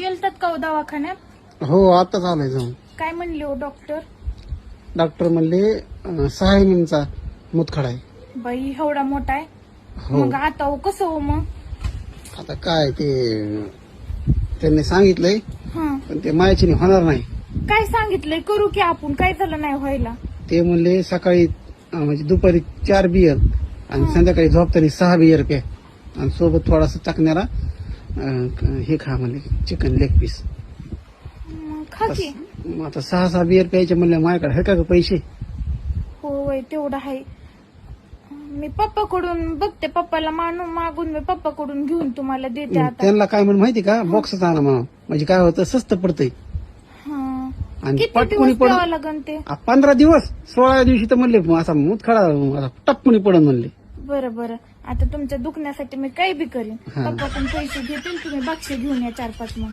गेलतात का हो दवाखान्यात? हो आताच आलोय जाऊन. काय म्हणले हो डॉक्टर? डॉक्टर म्हणले 6 महिन्यांचा मुतखडा आहे. बाई एवढा मोठा आहे? हो मग आता हो कसं हो मग? आता काय ते त्यांनी सांगितलंय हा, पण ते मायाची होणार नाही. काय सांगितलंय? करू की आपण, काय झालं नाही व्हायला? ते म्हणले सकाळी म्हणजे दुपारी 4 बियर आणि संध्याकाळी झोपताना 6 बियर प्या आणि सोबत थोडासा चाकण्याला हे खा म्हणले चिकन लेग पीस. खा की. मग आता 6 बियर प्यायचे म्हणले माझ्याकडे आहे का ग पैसे? हो वय तेवढं आहे. मी पप्पाकडून बघते, पप्पाला मागून मी पप्पाकडून घेऊन तुम्हाला देते आता. त्यांना काय म्हणून माहिती का, बॉक्सच आणा म्हणा म्हणजे काय होतं स्वस्त पडतंय हा, आणि किती पटकुनी दिवस पडून प्यावं लागन ते? 15 दिवस 16 दिवशी तर म्हणले असा मुतखडा टपकुनी पडन म्हणले. बरं बरं, आता तुमच्या दुखण्यासाठी मी काही बी करीन. हा. पप्पाकडून पैसे घेतील, तुम्ही बक्षीस घेऊन या 4-5 मग.